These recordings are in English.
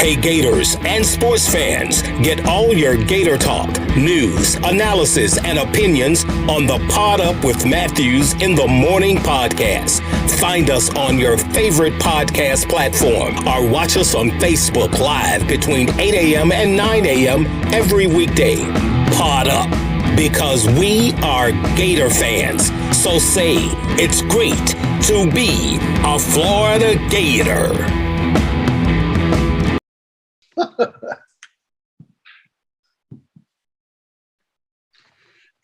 Hey Gators and sports fans, get all your Gator talk, news, analysis, and opinions on the Pod Up with Matthews in the Morning podcast. Find us on your favorite podcast platform or watch us on Facebook Live between 8 a.m. and 9 a.m. every weekday. Pod Up, because we are Gator fans. So say it's great to be a Florida Gator.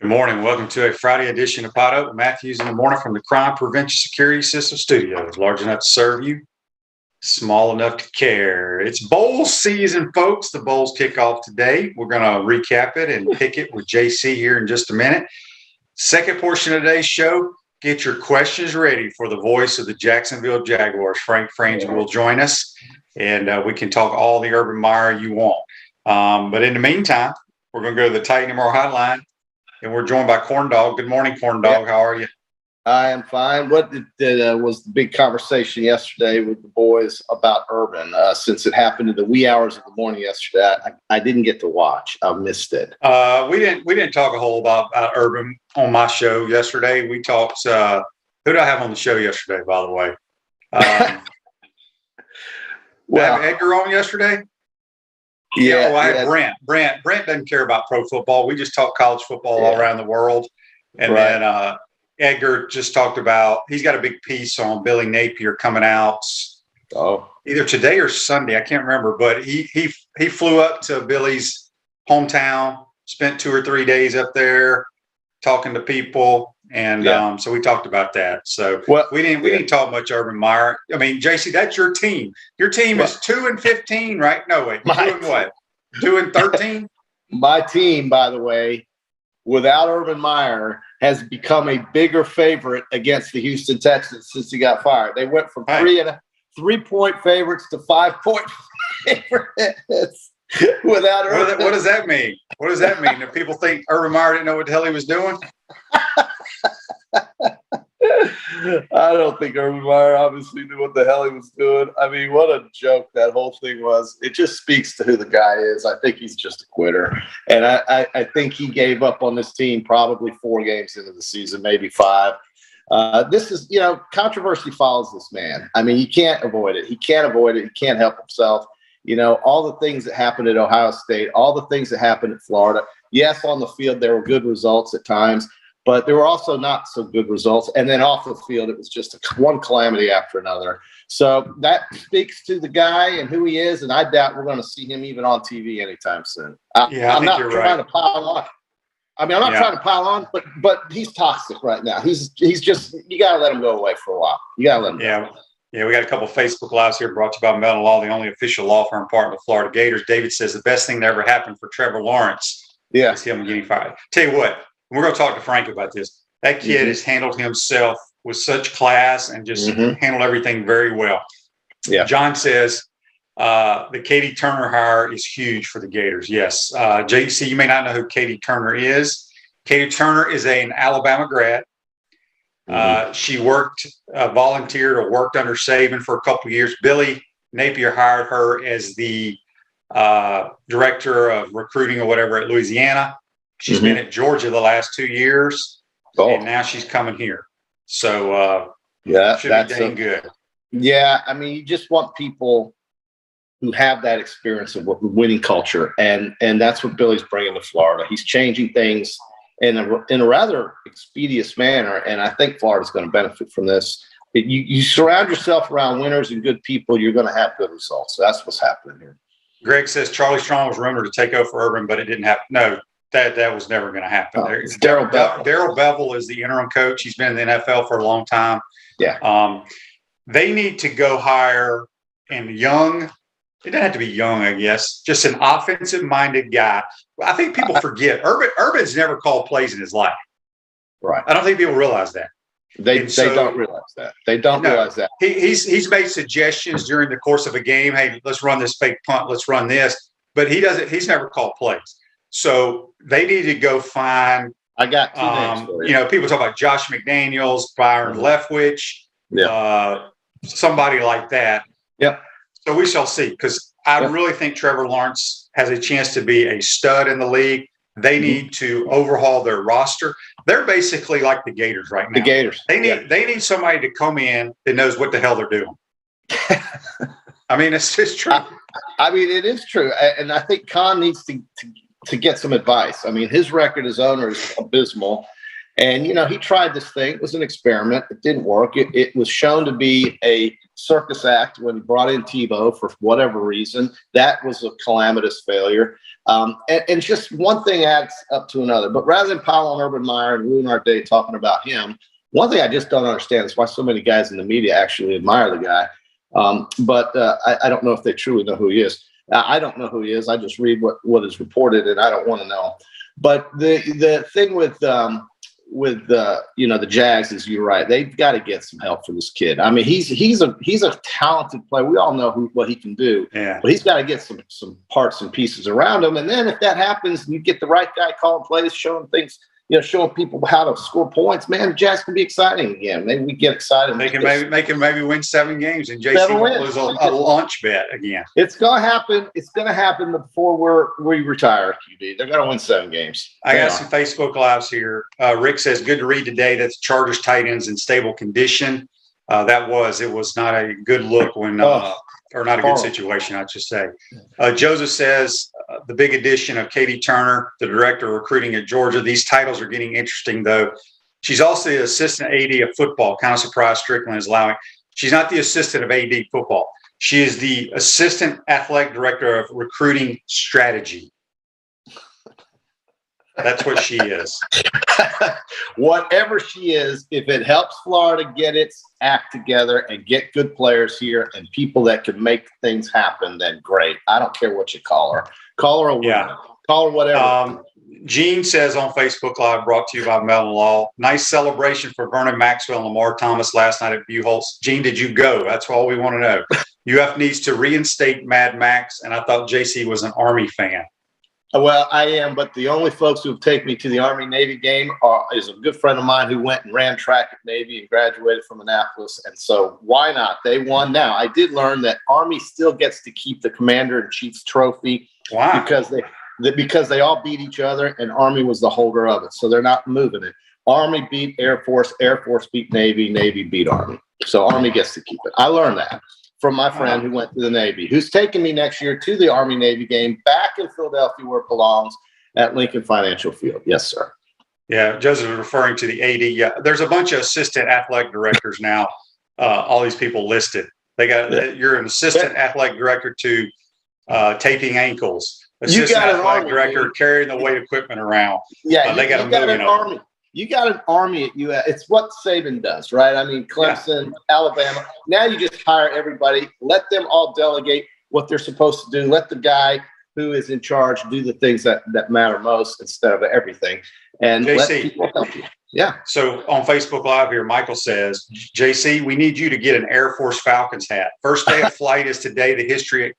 Good morning. Welcome to a Friday edition of Pod Up with Matthews in the Morning from the Crime Prevention Security System Studios. Large enough to serve you, small enough to care. It's bowl season, folks. The bowls kick off today. We're going to recap it and pick it with JC here in just a minute. Second portion of today's show, get your questions ready for the voice of the Jacksonville Jaguars. Frank Frangie will join us, and we can talk all the Urban Meyer you want. But in the meantime, we're going to go to the Titan MR hotline, and we're joined by Corn Dog. Good morning, Corn Dog. How are you? I am fine. What was the big conversation yesterday with the boys about Urban? Since it happened in the wee hours of the morning yesterday, I didn't get to watch. I missed it. We didn't talk a whole about Urban on my show yesterday. We talked. Who did I have on the show yesterday? By the way, well, have Edgar on yesterday. Yeah, I had Brent. Brent doesn't care about pro football. We just talk college football all around the world. And then Edgar just talked about, he's got a big piece on Billy Napier coming out either today or Sunday. I can't remember, but he flew up to Billy's hometown, spent 2 or 3 days up there talking to people. And so we talked about that. So we didn't talk much Urban Meyer. I mean, JC, that's your team. Your team is 2-15, right? No, wait. You're doing what? 2-13? My team, by the way, without Urban Meyer, has become a bigger favorite against the Houston Texans since he got fired. They went from 3-point favorites to 5-point favorites without Urban. What does that mean? What does that mean? That people think Urban Meyer didn't know what the hell he was doing? I don't think Urban Meyer obviously knew what the hell he was doing. I mean, what a joke that whole thing was. It just speaks to who the guy is. I think he's just a quitter. And I think he gave up on this team probably 4 games into the season, maybe 5. This is, controversy follows this man. I mean, you can't avoid it. He can't avoid it. He can't help himself. All the things that happened at Ohio State, all the things that happened at Florida. Yes, on the field, there were good results at times, but there were also not so good results. And then off the field, it was just one calamity after another. So that speaks to the guy and who he is, and I doubt we're going to see him even on TV anytime soon. I'm not trying to pile on. I mean, I'm not trying to pile on, but he's toxic right now. He's just, you got to let him go away for a while. You got to let him go. Yeah, we got a couple of Facebook Lives here brought to you by Mellon Law, the only official law firm partner with Florida Gators. David says the best thing that ever happened for Trevor Lawrence is him getting fired. Tell you what, we're going to talk to Frank about this. That kid has handled himself with such class and just handled everything very well. Yeah. John says the Katie Turner hire is huge for the Gators. Yes. JC, you may not know who Katie Turner is. Katie Turner is an Alabama grad. She volunteered or worked under Saban for a couple of years. Billy Napier hired her as the director of recruiting or whatever at Louisiana. She's been at Georgia the last 2 years, and now she's coming here. So, should be dang good. Yeah, I mean, you just want people who have that experience of winning culture, and that's what Billy's bringing to Florida. He's changing things in a rather expeditious manner, and I think Florida's going to benefit from this. You surround yourself around winners and good people, you're going to have good results. So that's what's happening here. Greg says Charlie Strong was rumored to take over for Urban, but it didn't happen. No, that was never going to happen. Darrell Bevel. Darrell Bevel is the interim coach. He's been in the NFL for a long time. Yeah. They need to go hire young. It doesn't have to be young, I guess. Just an offensive-minded guy. I think people forget. Urban's never called plays in his life. Right. I don't think people realize that. They don't realize that. They don't realize that. He's made suggestions during the course of a game. Hey, let's run this fake punt. Let's run this. But he doesn't. He's never called plays. So they need to go find. I got 2 names for you. People talk about Josh McDaniels, Byron Leftwich, somebody like that. Yep. So we shall see, because I really think Trevor Lawrence has a chance to be a stud in the league. They need to overhaul their roster. They're basically like the Gators right now. The Gators. They need somebody to come in that knows what the hell they're doing. I mean, it's just true. I mean, it is true. And I think Khan needs to get some advice. I mean, his record as owner is abysmal. And, he tried this thing. It was an experiment. It didn't work. It was shown to be a circus act when he brought in Tebow for whatever reason. That was a calamitous failure. And just one thing adds up to another. But rather than pile on Urban Meyer and ruin our day talking about him, one thing I just don't understand is why so many guys in the media actually admire the guy. But I don't know if they truly know who he is. I don't know who he is. I just read what is reported, and I don't want to know. But the thing with the Jags is, you're right. They've got to get some help for this kid. I mean, he's a talented player. We all know what he can do. Yeah. But he's got to get some parts and pieces around him. And then if that happens, and you get the right guy calling plays, showing things, showing people how to score points, man, the Jags can be exciting again. Maybe we get excited. They can maybe win 7 games, and JC will lose a lunch bet again. It's going to happen. It's going to happen before we retire, QD. They're going to win 7 games. I got some Facebook Lives here. Rick says, good to read today that the Chargers tight end's in stable condition. It was not a good look when or not a good situation, I should say. Joseph says, the big addition of Katie Turner, the director of recruiting at Georgia. These titles are getting interesting, though. She's also the assistant AD of football. Kind of surprised Strickland is allowing. She's not the assistant of AD football. She is the assistant athletic director of recruiting strategy. That's what she is. Whatever she is, if it helps Florida get its act together and get good players here and people that can make things happen, then great. I don't care what you call her. Call her a woman. Call her whatever. Gene says on Facebook Live, brought to you by Mellon Law, nice celebration for Vernon Maxwell and Lamar Thomas last night at Buchholz. Gene, did you go? That's all we want to know. UF needs to reinstate Mad Max, and I thought JC was an Army fan. Well, I am, but the only folks who have taken me to the Army-Navy game is a good friend of mine who went and ran track at Navy and graduated from Annapolis, and so why not? They won. Now, I did learn that Army still gets to keep the Commander-in-Chief's trophy. Wow. Because they all beat each other, and Army was the holder of it, so they're not moving it. Army beat Air Force beat Navy, Navy beat Army. So Army gets to keep it. I learned that from my friend who went to the Navy, who's taking me next year to the Army-Navy game back in Philadelphia where it belongs at Lincoln Financial Field. Yes, sir. Yeah, Joseph is referring to the AD. Yeah, there's a bunch of assistant athletic directors now, all these people listed. You're an assistant athletic director to taping ankles, assistant athletic director carrying the weight equipment around. Yeah, they got a million of them. You got an Army at UF. It's what Saban does, right? I mean, Clemson, Alabama. Now you just hire everybody. Let them all delegate what they're supposed to do. Let the guy who is in charge do the things that matter most instead of everything. And JC, let people help you. Yeah. So on Facebook Live here, Michael says, JC, we need you to get an Air Force Falcons hat. First day of flight is today, the history at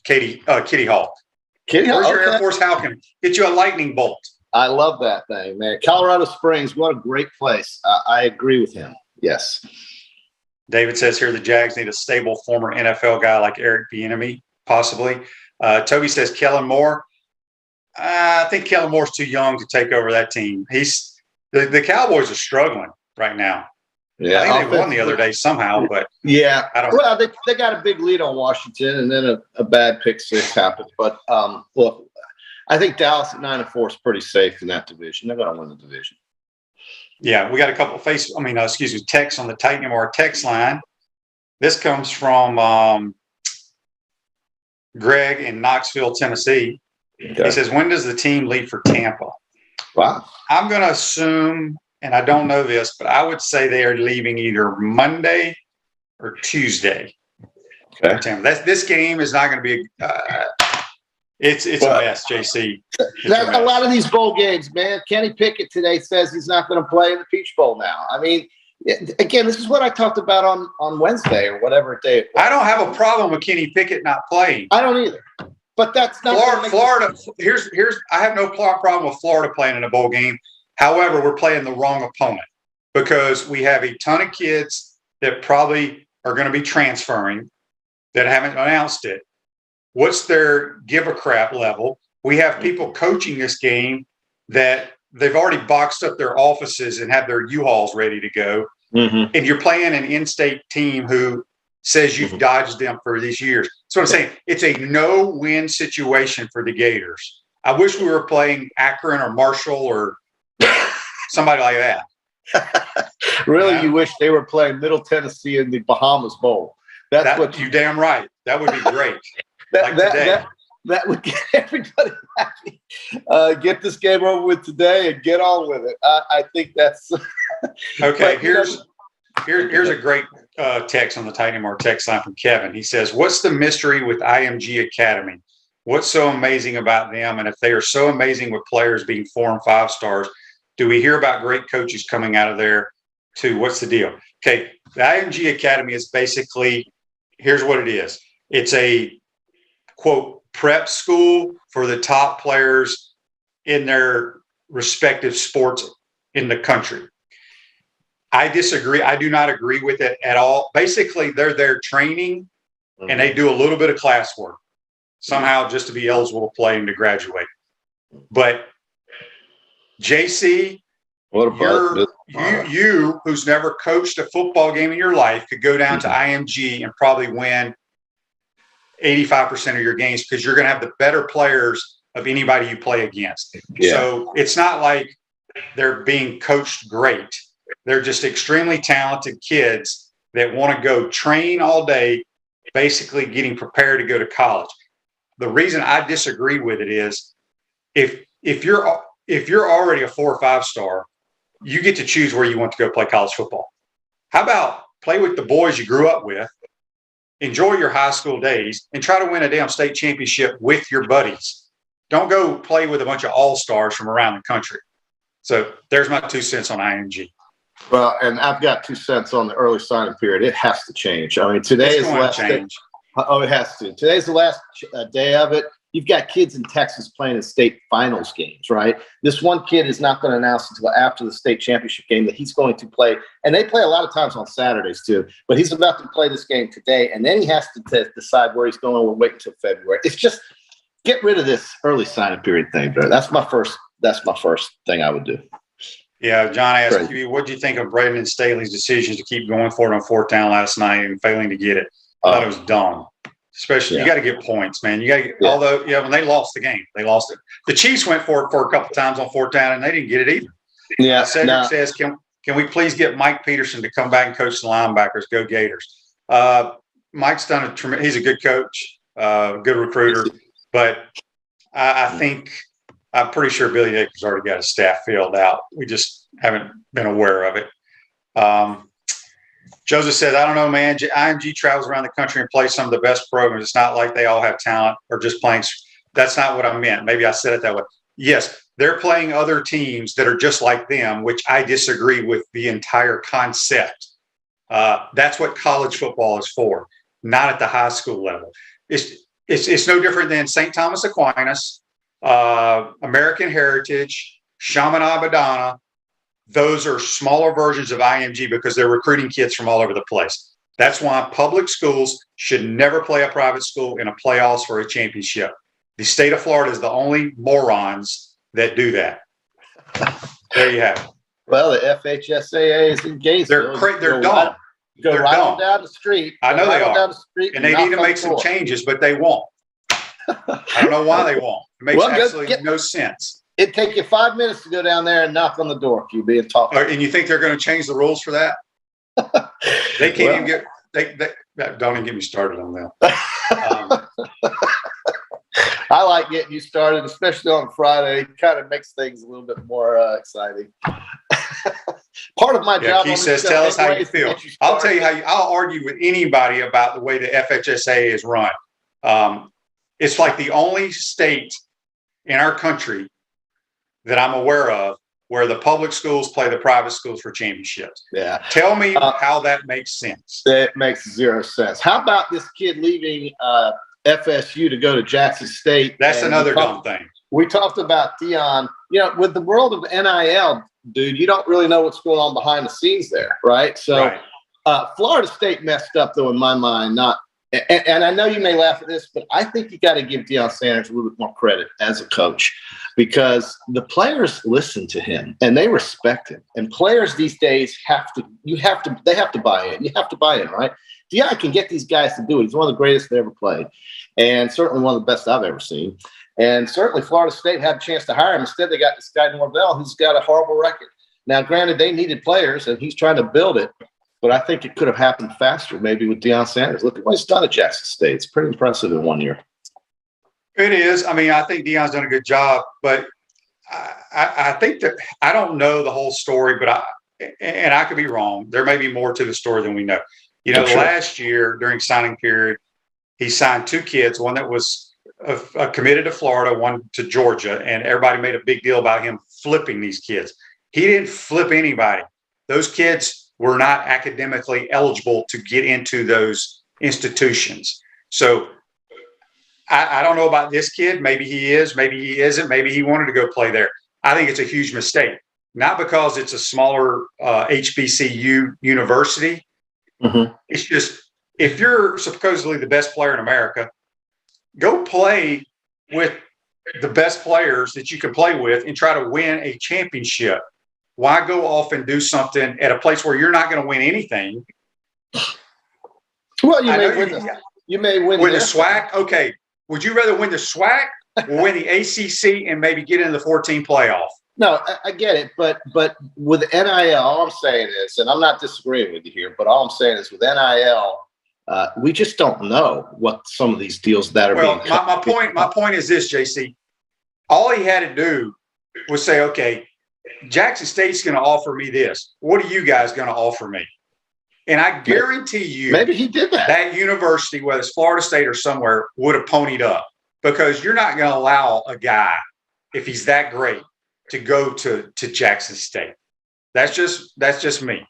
Kitty Hawk. Where's your Air Force Falcon? Get you a lightning bolt. I love that thing, man. Colorado Springs, what a great place. I agree with him. Yes. David says here the Jags need a stable former NFL guy like Eric Bieniemy, possibly. Toby says Kellen Moore. I think Kellen Moore's too young to take over that team. The Cowboys are struggling right now. Yeah, I think they won the other day somehow, but yeah. I don't. Well, they got a big lead on Washington, and then a bad pick six happened. But look, I think Dallas at 9-4 is pretty safe in that division. They're going to win the division. Yeah, we got a couple of texts on the Titan MR text line. This comes from Greg in Knoxville, Tennessee. Okay. He says, when does the team leave for Tampa? Wow. I'm going to assume, and I don't know this, but I would say they are leaving either Monday or Tuesday. Okay. This game is not going to be it's a mess, JC. A lot of these bowl games, man. Kenny Pickett today says he's not going to play in the Peach Bowl now. I mean, again, this is what I talked about on Wednesday or whatever day it was. I don't have a problem with Kenny Pickett not playing. I don't either. But that's not Florida. Here's I have no problem with Florida playing in a bowl game. However, we're playing the wrong opponent because we have a ton of kids that probably are going to be transferring that haven't announced it. What's their give a crap level? We have people coaching this game that they've already boxed up their offices and have their U-Hauls ready to go. Mm-hmm. And you're playing an in-state team who says you've dodged them for these years. So I'm saying it's a no-win situation for the Gators. I wish we were playing Akron or Marshall or somebody like that. Really, you wish they were playing Middle Tennessee in the Bahamas Bowl. That's what you damn right. That would be great. That would get everybody happy. Get this game over with today and get on with it. I think that's okay. Here's a great text on the Titan Mark text line from Kevin. He says, "What's the mystery with IMG Academy? What's so amazing about them? And if they are so amazing with players being 4 and 5 stars, do we hear about great coaches coming out of there too? What's the deal?" Okay, the IMG Academy is basically, here's what it is. It's a, quote, prep school for the top players in their respective sports in the country. I disagree. I do not agree with it at all. Basically, they're there training and they do a little bit of classwork somehow just to be eligible to play and to graduate. But JC, you who's never coached a football game in your life could go down to IMG and probably win 85% of your games because you're going to have the better players of anybody you play against. Yeah. So it's not like they're being coached great. They're just extremely talented kids that want to go train all day, basically getting prepared to go to college. The reason I disagree with it is if you're already a 4 or 5 star, you get to choose where you want to go play college football. How about play with the boys you grew up with, enjoy your high school days, and try to win a damn state championship with your buddies. Don't go play with a bunch of all-stars from around the country. So there's my 2 cents on IMG. Well, and I've got 2 cents on the early signing period. It has to change. I mean, today is the last day. Oh, it has to. Today's the last day of it. You've got kids in Texas playing in state finals games, right? This one kid is not going to announce until after the state championship game that he's going to play. And they play a lot of times on Saturdays too. But he's about to play this game today. And then he has to decide where he's going. We'll wait until February. It's just get rid of this early signing period thing, bro. That's my first thing I would do. Yeah, John asked you, what do you think of Brandon Staley's decision to keep going for it on 4th down last night and failing to get it? I thought it was dumb. Especially, you got to get points, man. You got to get, although, when they lost the game, they lost it. The Chiefs went for it for a couple times on 4th down, and they didn't get it either. Yeah. Cedric says, can we please get Mike Peterson to come back and coach the linebackers? Go Gators. Mike's done he's a good coach, good recruiter, but I think I'm pretty sure Billy Akers already got his staff filled out. We just haven't been aware of it. Joseph says, I don't know, man. IMG travels around the country and plays some of the best programs. It's not like they all have talent or just playing. That's not what I meant. Maybe I said it that way. Yes, they're playing other teams that are just like them, which I disagree with the entire concept. That's what college football is for, not at the high school level. It's no different than St. Thomas Aquinas, American Heritage, Chaminade Madonna. Those are smaller versions of IMG because they're recruiting kids from all over the place. That's why public schools should never play a private school in a playoffs for a championship. The state of Florida is the only morons that do that. There you have it. Well, the FHSAA is in Gainesville. They're dumb. Go right on down the street. I know they are. And they need to make some changes, but they won't. I don't know why they won't. It makes absolutely no sense. It'd take you 5 minutes to go down there and knock on the door, QB, and talk. And you think they're going to change the rules for that? They can't even get. Don't even get me started on that. I like getting you started, especially on Friday. It kind of makes things a little bit more exciting. Part of my job. He says, "Tell us how you feel." I'll tell you how. I'll argue with anybody about the way the FHSA is run. It's like the only state in our country that I'm aware of where the public schools play the private schools for championships. Yeah. Tell me how that makes sense. It makes zero sense. How about this kid leaving FSU to go to Jackson State? That's another dumb thing. We talked about Dion. With the world of NIL, dude, you don't really know what's going on behind the scenes there, right? So Florida State messed up, though, in my mind, not And I know you may laugh at this, but I think you got to give Deion Sanders a little bit more credit as a coach, because the players listen to him and they respect him. And players these days they have to buy in. You have to buy in, right? Deion can get these guys to do it. He's one of the greatest that ever played, and certainly one of the best I've ever seen. And certainly Florida State had a chance to hire him. Instead, they got this guy Norvell, who's got a horrible record. Now, granted, they needed players, and he's trying to build it. But I think it could have happened faster, maybe with Deion Sanders. Look at what he's done at Jackson State. It's pretty impressive in 1 year. It is. I mean, I think Deion's done a good job, but I think that I don't know the whole story, but I could be wrong. There may be more to the story than we know. You know, last year during signing period, he signed 2 kids, one that was committed to Florida, one to Georgia, and everybody made a big deal about him flipping these kids. He didn't flip anybody. Those kids were not academically eligible to get into those institutions. So I don't know about this kid. Maybe he is, maybe he isn't. Maybe he wanted to go play there. I think it's a huge mistake, not because it's a smaller HBCU university. Mm-hmm. It's just, if you're supposedly the best player in America, go play with the best players that you can play with and try to win a championship. Why go off and do something at a place where you're not going to win anything? Well, you may win the SWAC. Okay. Would you rather win the SWAC or win the ACC and maybe get into the 14 playoff? No, I get it. But with NIL, all I'm saying is, and I'm not disagreeing with you here, but all I'm saying is with NIL, we just don't know what some of these deals that are being cut. My point is this, JC. All he had to do was say, okay, Jackson State's going to offer me this. What are you guys going to offer me? And I guarantee you, maybe he did that. That university, whether it's Florida State or somewhere, would have ponied up, because you're not going to allow a guy, if he's that great, to go to Jackson State. That's just me.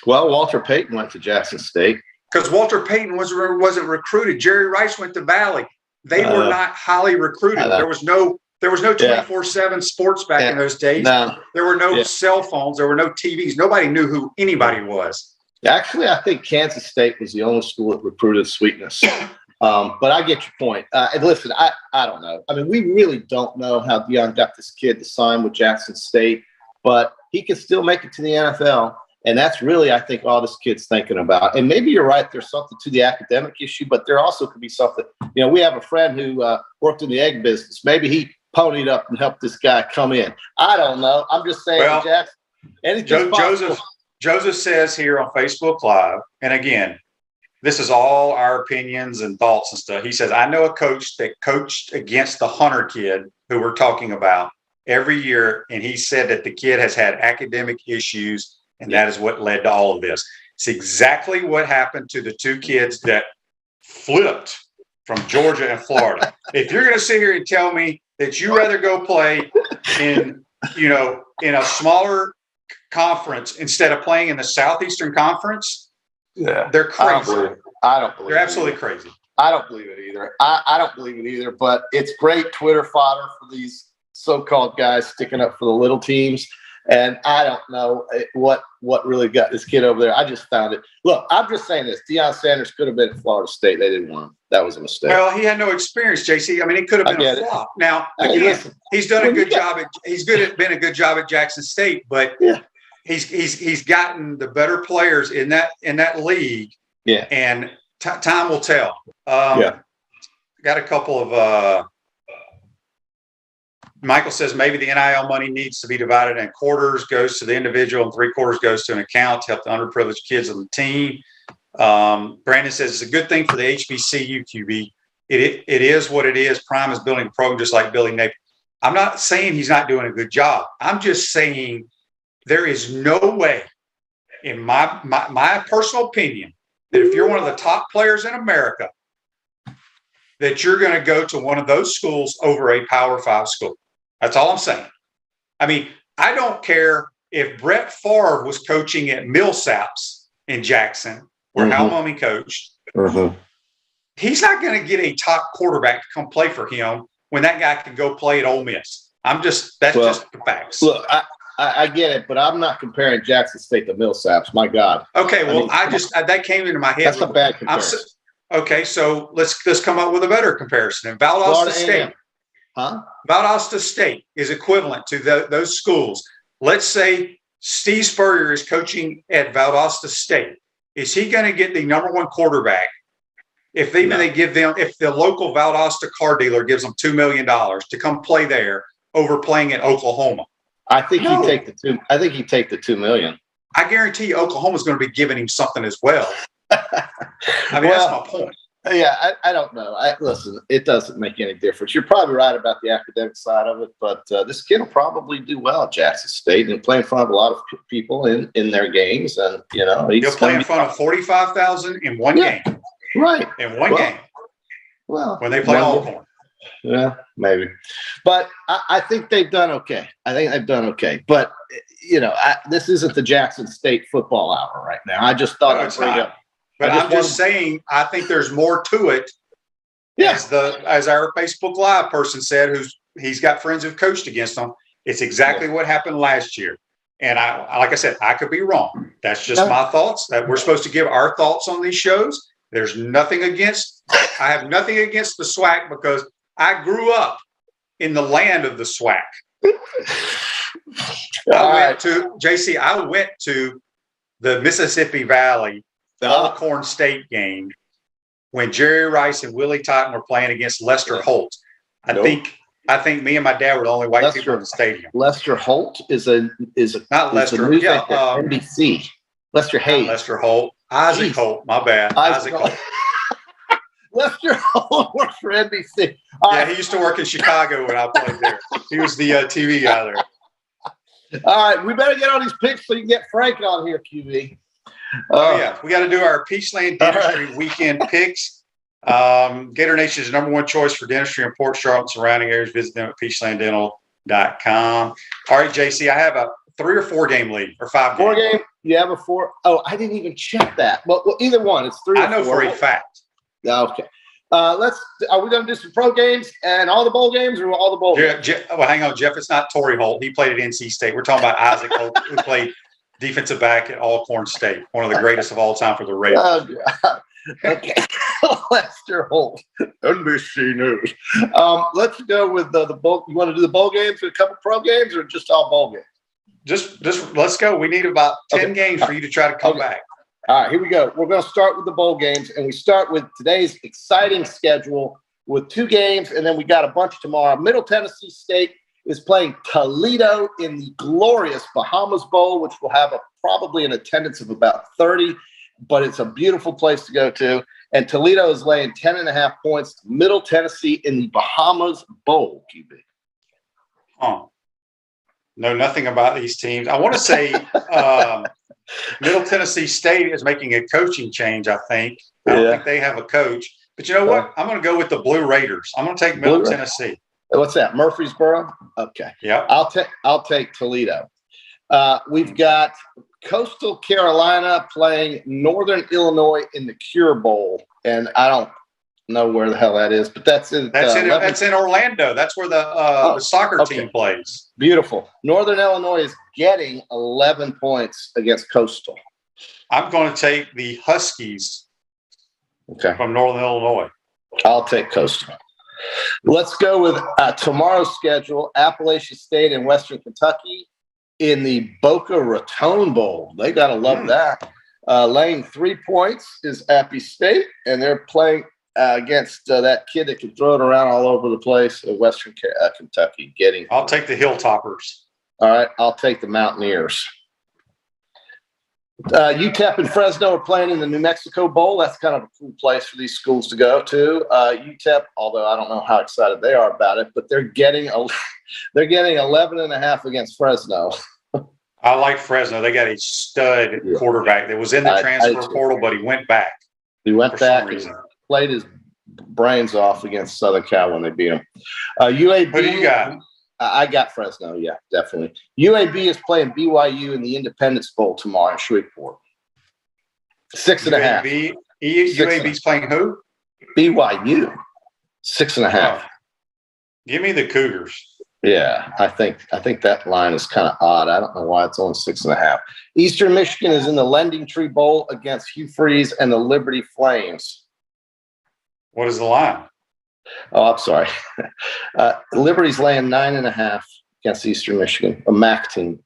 Well, Walter Payton went to Jackson State because Walter Payton wasn't recruited. Jerry Rice went to Valley. They were not highly recruited. There was no 24/7 sports back in those days. No. There were no cell phones. There were no TVs. Nobody knew who anybody was. Actually, I think Kansas State was the only school that recruited Sweetness. But I get your point. And listen, I don't know. I mean, we really don't know how Deion got this kid to sign with Jackson State, but he can still make it to the NFL. And that's really, I think, all this kid's thinking about. And maybe you're right. There's something to the academic issue, but there also could be something. You know, we have a friend who worked in the egg business. Maybe he ponied up and helped this guy come in. I don't know. I'm just saying, well, Jackson. Joseph says here on Facebook Live, and again, this is all our opinions and thoughts and stuff. He says, I know a coach that coached against the Hunter kid who we're talking about every year, and he said that the kid has had academic issues, and that is what led to all of this. It's exactly what happened to the 2 kids that flipped from Georgia and Florida. If you're going to sit here and tell me that you rather go play in a smaller conference instead of playing in the Southeastern Conference, they're crazy. I don't believe they're absolutely crazy. I don't believe it either. I don't believe it either, but it's great Twitter fodder for these so-called guys sticking up for the little teams. And I don't know what really got this kid over there. I just found it. Look, I'm just saying this. Deion Sanders could have been at Florida State. They didn't want him. That was a mistake. Well, he had no experience, JC. I mean, it could have been a flop. Now, again, he's done a good job. He's been a good job at Jackson State, but he's gotten the better players in that league. Yeah, and time will tell. Got a couple of. Michael says maybe the NIL money needs to be divided in quarters, goes to the individual, and 3/4 goes to an account to help the underprivileged kids on the team. Brandon says it's a good thing for the HBCU, QB. It is what it is. Prime is building a program just like Billy Napier. I'm not saying he's not doing a good job. I'm just saying there is no way, in my personal opinion, that if you're one of the top players in America, that you're going to go to one of those schools over a Power 5 school. That's all I'm saying. I mean, I don't care if Brett Favre was coaching at Millsaps in Jackson, where Hal Mumme coached. He's not going to get a top quarterback to come play for him when that guy can go play at Ole Miss. Just the facts. Look, I get it, but I'm not comparing Jackson State to Millsaps. My God. Okay, well, that came into my head. That's a bad comparison. Okay, so let's come up with a better comparison. In Valdosta State, Valdosta State is equivalent to those schools. Let's say Steve Spurrier is coaching at Valdosta State. Is he going to get the number one quarterback if they give them, if the local Valdosta car dealer gives them $2 million to come play there over playing at Oklahoma? I think he'd take the two. I think he'd take the $2 million. I guarantee you Oklahoma's going to be giving him something as well. I mean, that's my point. Yeah, I don't know. Listen, it doesn't make any difference. You're probably right about the academic side of it, but this kid will probably do well at Jackson State and play in front of a lot of people in their games. And, he'll play in front of 45,000 in one game. Right. In one game. Well, when they play Alcorn. Yeah, maybe. But I think they've done okay. But, this isn't the Jackson State football hour right now. I just thought I'd bring up. But I'm just saying, I think there's more to it. Yeah. As our Facebook Live person said, he's got friends who've coached against them. It's exactly what happened last year. And like I said, I could be wrong. That's just my thoughts. That we're supposed to give our thoughts on these shows. There's nothing against. I have nothing against the SWAC because I grew up in the land of the SWAC. I went to the Mississippi Valley Alcorn State game when Jerry Rice and Willie Totten were playing against Lester Holt. I think me and my dad were the only white people in the stadium. Lester Holt is not Lester. NBC. Lester Hayes. Lester Holt. Isaac Holt. My bad. Isaac Holt. Lester Holt works for NBC. He used to work in Chicago when I played there. He was the TV guy there. All right, we better get on these picks so you can get Frank on here, QB. We got to do our Peachland Dentistry weekend picks. Gator Nation's number one choice for dentistry in Port Charlotte and surrounding areas. Visit them at peachlanddental.com. All right, JC, I have a 3 or 4 game lead or 5 game. 4 game? You have a 4? Oh, I didn't even check that. Well, either one. It's 3 or 4. I know for a fact. Okay. Are we going to do some pro games and all the bowl games or all the bowl games? Hang on, Jeff. It's not Torrey Holt. He played at NC State. We're talking about Isaac Holt, who played defensive back at Alcorn State, one of the greatest of all time for the Raiders. Okay. Lester Holt, NBC News. Let's go with the bowl. You want to do the bowl games and a couple pro games or just all bowl games? Just let's go. We need about 10 games for you to try to come back. All right, here we go. We're going to start with the bowl games, and we start with today's exciting schedule with 2 games, and then we got a bunch tomorrow. Middle Tennessee State is playing Toledo in the glorious Bahamas Bowl, which will have probably an attendance of about 30, but it's a beautiful place to go to. And Toledo is laying 10.5 points to Middle Tennessee in the Bahamas Bowl, QB. Know nothing about these teams. I want to say Middle Tennessee State is making a coaching change, I think. I don't think they have a coach. But you know what? I'm going to go with the Blue Raiders. I'm going to take Middle Tennessee. What's that? Murfreesboro? Okay. Yeah. I'll take Toledo. We've got Coastal Carolina playing Northern Illinois in the Cure Bowl, and I don't know where the hell that is, but that's in Orlando. That's where the soccer team plays. Beautiful. Northern Illinois is getting 11 points against Coastal. I'm going to take the Huskies from Northern Illinois. I'll take Coastal. Let's go with tomorrow's schedule. Appalachian State and Western Kentucky in the Boca Raton Bowl. They got to love that. Laying 3 points is Appy State, and they're playing against that kid that can throw it around all over the place, Western Kentucky. I'll take the Hilltoppers. All right, I'll take the Mountaineers. UTEP and Fresno are playing in the New Mexico Bowl. That's kind of a cool place for these schools to go to. UTEP, although I don't know how excited they are about it, but they're getting 11.5 against Fresno. I like Fresno. They got a stud quarterback that was in the transfer portal, but he went back. He went back and played his brains off against Southern Cal when they beat him. UAB. Who do you got? I got Fresno, yeah, definitely. UAB is playing BYU in the Independence Bowl tomorrow in Shreveport. 6.5. UAB's playing who? BYU. 6.5. Give me the Cougars. Yeah, I think that line is kind of odd. I don't know why it's only 6.5. Eastern Michigan is in the Lending Tree Bowl against Hugh Freeze and the Liberty Flames. What is the line? Oh, I'm sorry. Liberty's laying 9.5 against Eastern Michigan, a MAC team.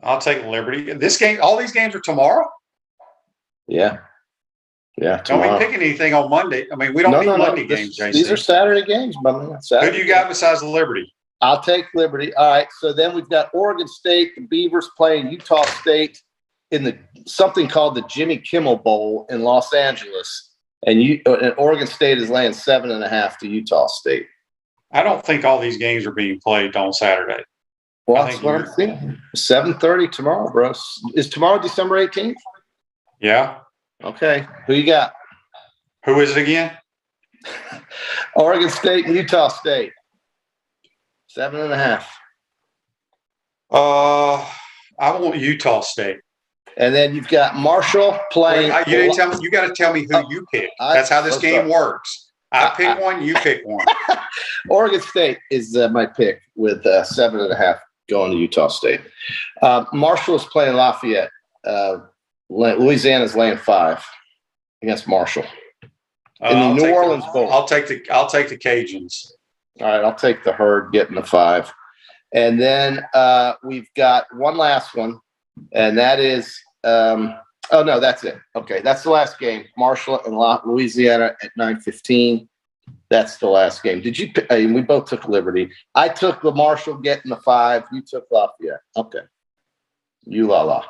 I'll take Liberty. This game, all these games are tomorrow? Yeah. Yeah, tomorrow. Don't be picking anything on Monday. I mean, we don't need Monday games, JC. These are Saturday games, brother. Who do you got besides the Liberty? I'll take Liberty. All right, so then we've got Oregon State, the Beavers playing Utah State in something called the Jimmy Kimmel Bowl in Los Angeles. And Oregon State is laying 7.5 to Utah State. I don't think all these games are being played on Saturday. Well, that's what I'm thinking. 7:30 tomorrow, bro. Is tomorrow December 18th? Yeah. Okay. Who you got? Who is it again? Oregon State and Utah State. 7.5. I want Utah State. And then you've got Marshall playing. You didn't tell me. You got to tell me who you pick. That's how this game works. I pick one, you pick one. Oregon State is my pick with 7.5 going to Utah State. Marshall is playing Lafayette. Louisiana's laying 5 against Marshall in the New Orleans Bowl. I'll take the Cajuns. All right, I'll take the Herd getting the 5. And then we've got one last one, and that is oh no, that's it. Okay, that's the last game. Marshall and Louisiana at 9:15. That's the last game. Did you? We both took Liberty. I took the Marshall getting the 5. You took Lafayette. Okay. La.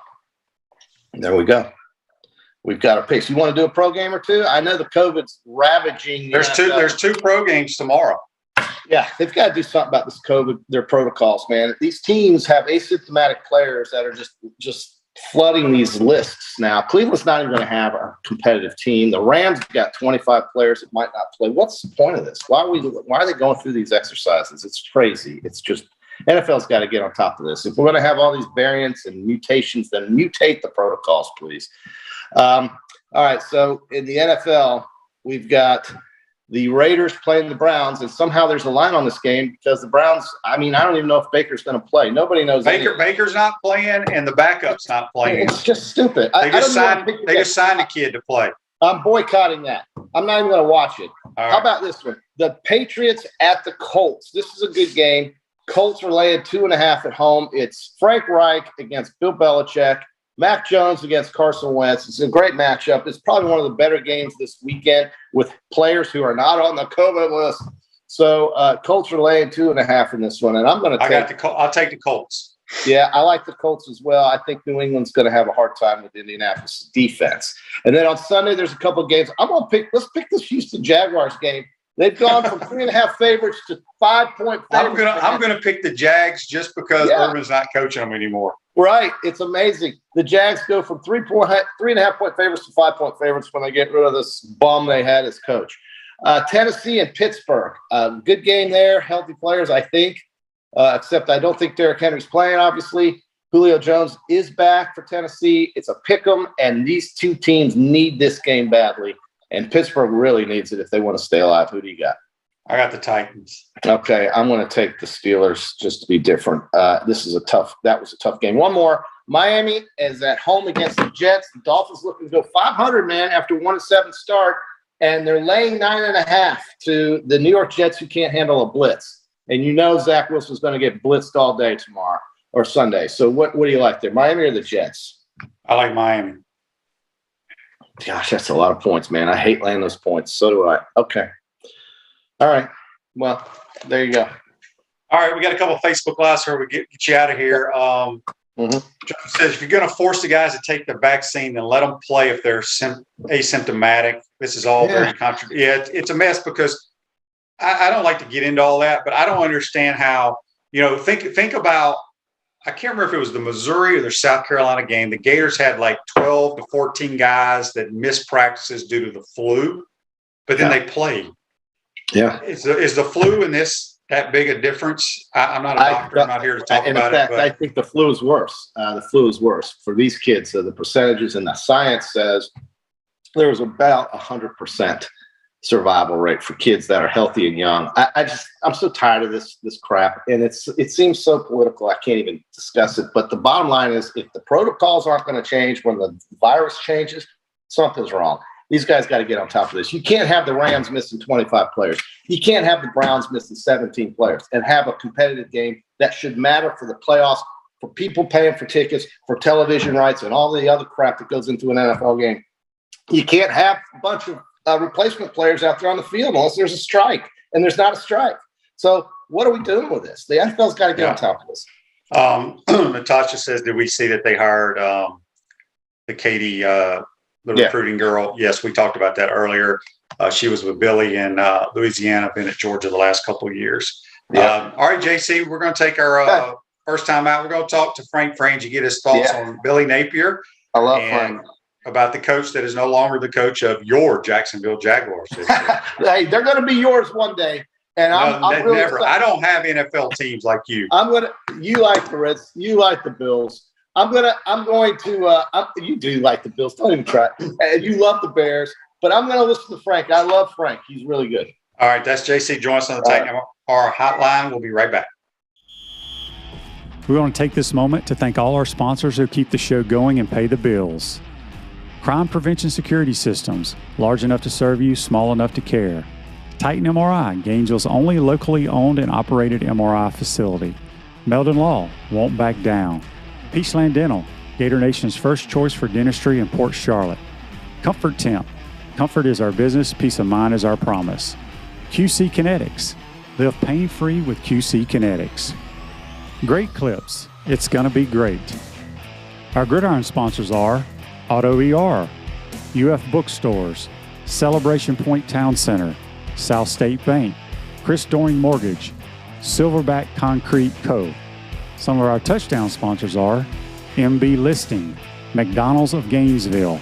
There we go. We've got our picks. You want to do a pro game or two? I know the COVID's ravaging. There's two pro games tomorrow. Yeah, they've got to do something about this COVID, their protocols, man. These teams have asymptomatic players that are just flooding these lists now. Cleveland's not even going to have a competitive team. The Rams have got 25 players that might not play. What's the point of this? Why are they going through these exercises? It's crazy. It's just NFL's got to get on top of this. If we're going to have all these variants and mutations, then mutate the protocols, please. All right, so in the NFL, we've got the Raiders playing the Browns, and somehow there's a line on this game because the Browns, I mean, I don't even know if Baker's going to play. Nobody knows. Baker's not playing, and the backup's not playing. It's just stupid. They just signed a kid to play. I'm boycotting that. I'm not even going to watch it. Right. How about this one? The Patriots at the Colts. This is a good game. Colts are laying 2.5 at home. It's Frank Reich against Bill Belichick. Mac Jones against Carson Wentz. It's a great matchup. It's probably one of the better games this weekend with players who are not on the COVID list. So Colts are laying 2.5 in this one, and I'm going to I'll take the Colts. Yeah, I like the Colts as well. I think New England's going to have a hard time with Indianapolis' defense. And then on Sunday, there's a couple of games. Let's pick this Houston Jaguars game. They've gone from 3.5 favorites to 5-point favorites. I'm gonna pick the Jags just because Urban's not coaching them anymore. Right. It's amazing. The Jags go from 3.5 point favorites to 5-point favorites when they get rid of this bum they had as coach. Tennessee and Pittsburgh. Good game there. Healthy players, I think. Except I don't think Derrick Henry's playing, obviously. Julio Jones is back for Tennessee. It's a pick 'em, and these two teams need this game badly. And Pittsburgh really needs it if they want to stay alive. Who do you got? I got the Titans. Okay, I'm going to take the Steelers just to be different. That was a tough game. One more. Miami is at home against the Jets. The Dolphins looking to go 500, man, after 1-7 start. And they're laying 9.5 to the New York Jets who can't handle a blitz. And you know Zach Wilson's going to get blitzed all day tomorrow or Sunday. So what do you like there, Miami or the Jets? I like Miami. Gosh, that's a lot of points, man. I hate laying those points. So do I. Okay. All right. Well, there you go. All right. We got a couple of Facebook Lives here. We get you out of here. John says, if you're going to force the guys to take the vaccine, then let them play if they're asymptomatic. This is all very contradictory. Yeah, it's a mess because I don't like to get into all that, but I don't understand how, think about, I can't remember if it was the Missouri or the South Carolina game. The Gators had like 12 to 14 guys that missed practices due to the flu, but then they played. Yeah. Is the flu in this that big a difference? I'm not a doctor. I'm not here to talk about it. But I think the flu is worse. The flu is worse for these kids. So the percentages and the science says there was about 100% survival rate for kids that are healthy and young. I'm so tired of this crap, and it seems so political. I can't even discuss it. But the bottom line is, if the protocols aren't going to change when the virus changes, something's wrong. These guys got to get on top of this. You can't have the Rams missing 25 players. You can't have the Browns missing 17 players and have a competitive game that should matter for the playoffs, for people paying for tickets, for television rights, and all the other crap that goes into an NFL game. You can't have a bunch of replacement players out there on the field unless there's a strike, and there's not a strike. So what are we doing with this? The NFL's got to get on top of this. Natasha says, did we see that they hired the Katie, the recruiting girl? Yes, we talked about that earlier. She was with Billy in Louisiana, been at Georgia the last couple of years. Yeah. All right, JC, we're going to take our first time out. We're going to talk to Frank Frangie, get his thoughts on Billy Napier. I love Frank. About the coach that is no longer the coach of your Jacksonville Jaguars. Hey, they're going to be yours one day. And I'm really never. I don't have NFL teams like you. You like the Reds. You like the Bills. You do like the Bills. Don't even try. And you love the Bears. But I'm going to listen to Frank. I love Frank. He's really good. All right. That's JC. Join us on the Titan our hotline. We'll be right back. We want to take this moment to thank all our sponsors who keep the show going and pay the bills. Crime Prevention Security Systems, large enough to serve you, small enough to care. Titan MRI, Gainesville's only locally owned and operated MRI facility. Meldon Law, won't back down. Peachland Dental, Gator Nation's first choice for dentistry in Port Charlotte. Comfort Temp, comfort is our business, peace of mind is our promise. QC Kinetics, live pain-free with QC Kinetics. Great Clips, it's gonna be great. Our Gridiron sponsors are Auto ER, UF Bookstores, Celebration Point Town Center, South State Bank, Chris Doring Mortgage, Silverback Concrete Co. Some of our touchdown sponsors are MB Listing, McDonald's of Gainesville,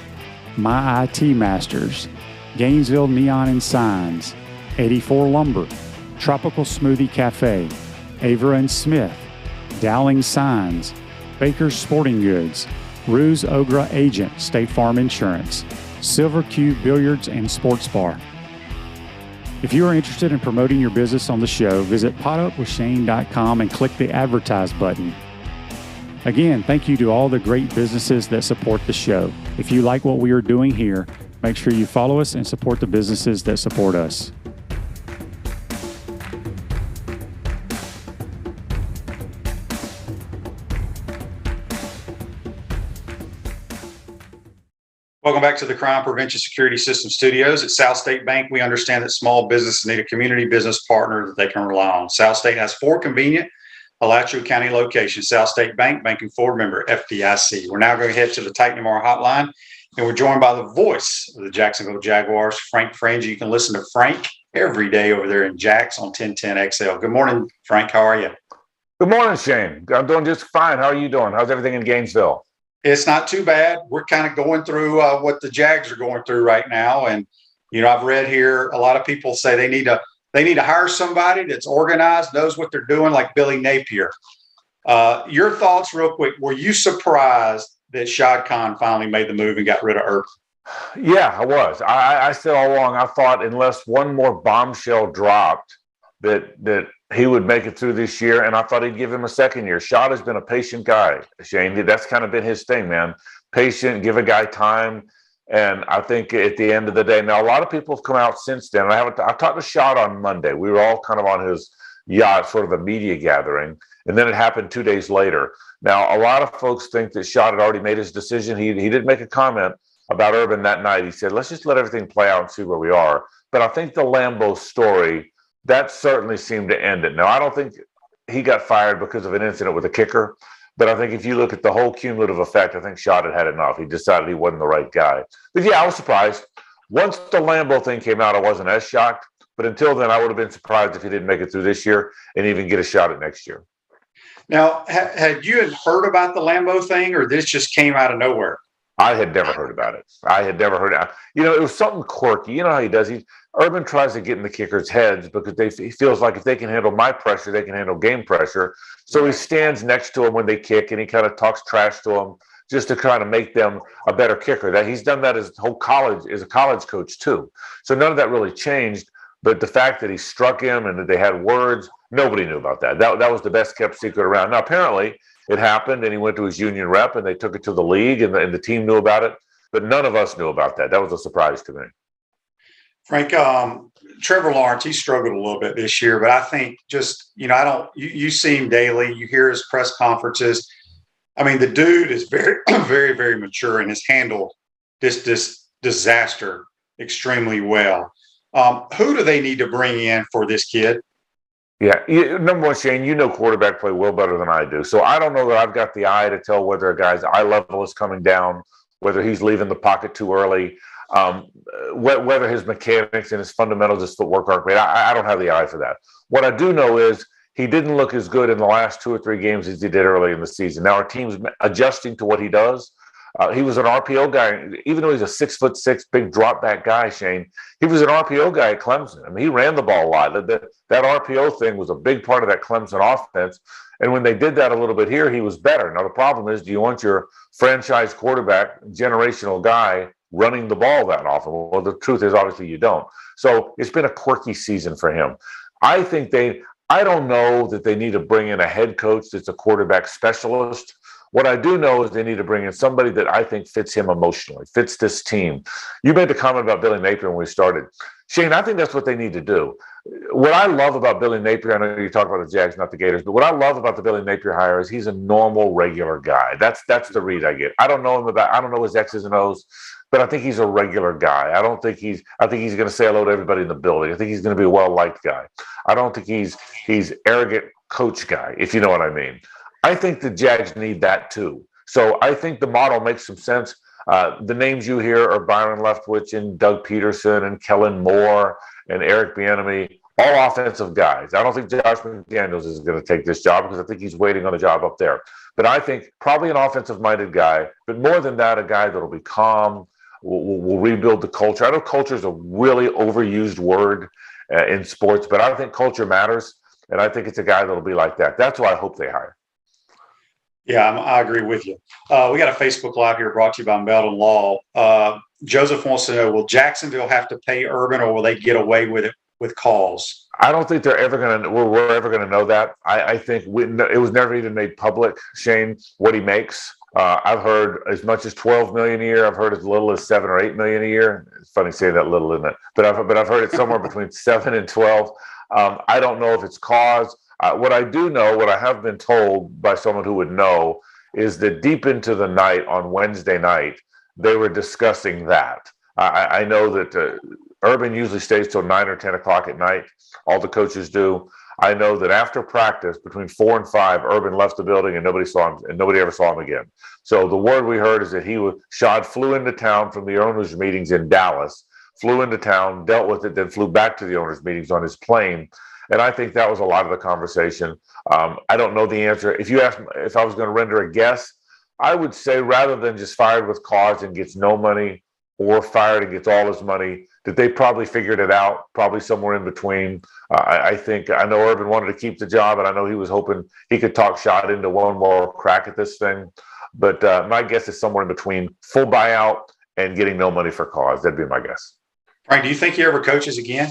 My IT Masters, Gainesville Neon and Signs, 84 Lumber, Tropical Smoothie Cafe, Avera and Smith, Dowling Signs, Baker's Sporting Goods, Ruse Ogra Agent, State Farm Insurance, Silver Cube Billiards and Sports Bar. If you are interested in promoting your business on the show, visit potupwithshane.com and click the Advertise button. Again, thank you to all the great businesses that support the show. If you like what we are doing here, make sure you follow us and support the businesses that support us. Welcome back to the Crime Prevention Security System Studios. At South State Bank, we understand that small businesses need a community business partner that they can rely on. South State has 4 convenient Alachua County locations. South State Bank, banking forward member FDIC. We're now going to head to the Titan MR hotline, and we're joined by the voice of the Jacksonville Jaguars, Frank Frangie. You can listen to Frank every day over there in Jax on 1010 XL. Good morning, Frank. How are you? Good morning, Shane. I'm doing just fine. How are you doing? How's everything in Gainesville? It's not too bad. We're kind of going through what the Jags are going through right now. And, you know, I've read here a lot of people say they need to hire somebody that's organized, knows what they're doing, like Billy Napier. Your thoughts real quick. Were you surprised that Shad Khan finally made the move and got rid of Urban? Yeah, I was. I said all along, I thought unless one more bombshell dropped that he would make it through this year, and I thought he'd give him a second year. Shad has been a patient guy, Shane. That's kind of been his thing, man. Patient, give a guy time. And I think at the end of the day, now a lot of people have come out since then. I talked to Shad on Monday. We were all kind of on his yacht, sort of a media gathering, and then it happened 2 days later. Now, a lot of folks think that Shad had already made his decision. He did make a comment about Urban that night. He said, let's just let everything play out and see where we are. But I think the Lambeau story, that certainly seemed to end it. Now, I don't think he got fired because of an incident with a kicker, but I think if you look at the whole cumulative effect, I think Shad had enough. He decided he wasn't the right guy. But yeah, I was surprised. Once the Lambeau thing came out, I wasn't as shocked. But until then, I would have been surprised if he didn't make it through this year and even get a shot at next year. Now, had you heard about the Lambeau thing, or this just came out of nowhere? I had never heard about it. I had never heard it. You know, it was something quirky. You know how he does. Urban tries to get in the kickers' heads because he feels like if they can handle my pressure, they can handle game pressure. So he stands next to him when they kick, and he kind of talks trash to them just to try to make them a better kicker. That he's done that as whole college, as a college coach too. So none of that really changed. But the fact that he struck him and that they had words, nobody knew about that. That was the best kept secret around. Now apparently it happened, and he went to his union rep, and they took it to the league, and the team knew about it. but none of us knew about that. That was a surprise to me. Frank, Trevor Lawrence, he struggled a little bit this year, but I think just, you see him daily, you hear his press conferences. I mean, the dude is very, very, very mature and has handled this disaster extremely well. Who do they need to bring in for this kid? Yeah, number one, Shane, quarterback play well better than I do. So I don't know that I've got the eye to tell whether a guy's eye level is coming down, whether he's leaving the pocket too early, whether his mechanics and his fundamentals, his footwork aren't great. I don't have the eye for that. What I do know is he didn't look as good in the last 2 or 3 games as he did early in the season. Now our team's adjusting to what he does. He was an RPO guy, even though he's a 6'6" big drop back guy, Shane. He was an RPO guy at Clemson. I mean, he ran the ball a lot. That RPO thing was a big part of that Clemson offense. And when they did that a little bit here, he was better. Now, the problem is, do you want your franchise quarterback, generational guy, running the ball that often? Well, the truth is, obviously, you don't. So it's been a quirky season for him. I don't know that they need to bring in a head coach that's a quarterback specialist. What I do know is they need to bring in somebody that I think fits him emotionally, fits this team. You made the comment about Billy Napier when we started. Shane, I think that's what they need to do. What I love about Billy Napier, I know you talk about the Jags, not the Gators, but what I love about the Billy Napier hire is he's a normal, regular guy. That's the read I get. I don't know his X's and O's, but I think he's a regular guy. I think he's going to say hello to everybody in the building. I think he's going to be a well-liked guy. I don't think he's arrogant coach guy, if you know what I mean. I think the Jags need that too. So I think the model makes some sense. The names you hear are Byron Leftwich and Doug Peterson and Kellen Moore and Eric Bieniemy, all offensive guys. I don't think Josh McDaniels is going to take this job because I think he's waiting on a job up there. But I think probably an offensive-minded guy, but more than that, a guy that'll be calm, will rebuild the culture. I know culture is a really overused word in sports, but I think culture matters, and I think it's a guy that'll be like that. That's who I hope they hire. Yeah, I agree with you. We got a Facebook Live here brought to you by Meldon Law. Joseph wants to know, will Jacksonville have to pay Urban, or will they get away with it with calls? I don't think we're ever going to know that. I think it was never even made public, Shane, what he makes. I've heard as much as $12 million a year. I've heard as little as $7 or $8 million a year. It's funny saying that little, isn't it? But I've heard it somewhere between 7 and 12. I don't know if it's cause. What I do know, what I have been told by someone who would know, is that deep into the night on Wednesday night, they were discussing that. I know that Urban usually stays till 9 or 10 o'clock at night. All the coaches do. I know that after practice, between 4 and 5, Urban left the building and nobody saw him, and nobody ever saw him again. So the word we heard is that Shad flew into town from the owners' meetings in Dallas, flew into town, dealt with it, then flew back to the owners' meetings on his plane. And I think that was a lot of the conversation. I don't know the answer. If you ask me if I was going to render a guess, I would say rather than just fired with cause and gets no money, or fired and gets all his money, that they probably figured it out, probably somewhere in between. I know Urban wanted to keep the job, and I know he was hoping he could talk Shad into one more crack at this thing. But my guess is somewhere in between full buyout and getting no money for cause. That'd be my guess. Frank, do you think he ever coaches again?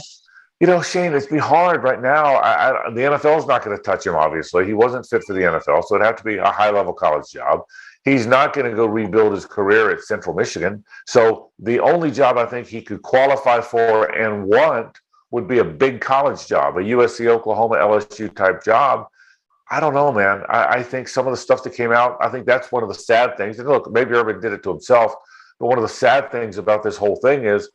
Shane, it'd be hard right now. The NFL is not going to touch him, obviously. He wasn't fit for the NFL, so it'd have to be a high-level college job. He's not going to go rebuild his career at Central Michigan. So the only job I think he could qualify for and want would be a big college job, a USC, Oklahoma, LSU type job. I don't know, man. I think some of the stuff that came out, I think that's one of the sad things. And look, maybe Urban did it to himself, but one of the sad things about this whole thing is,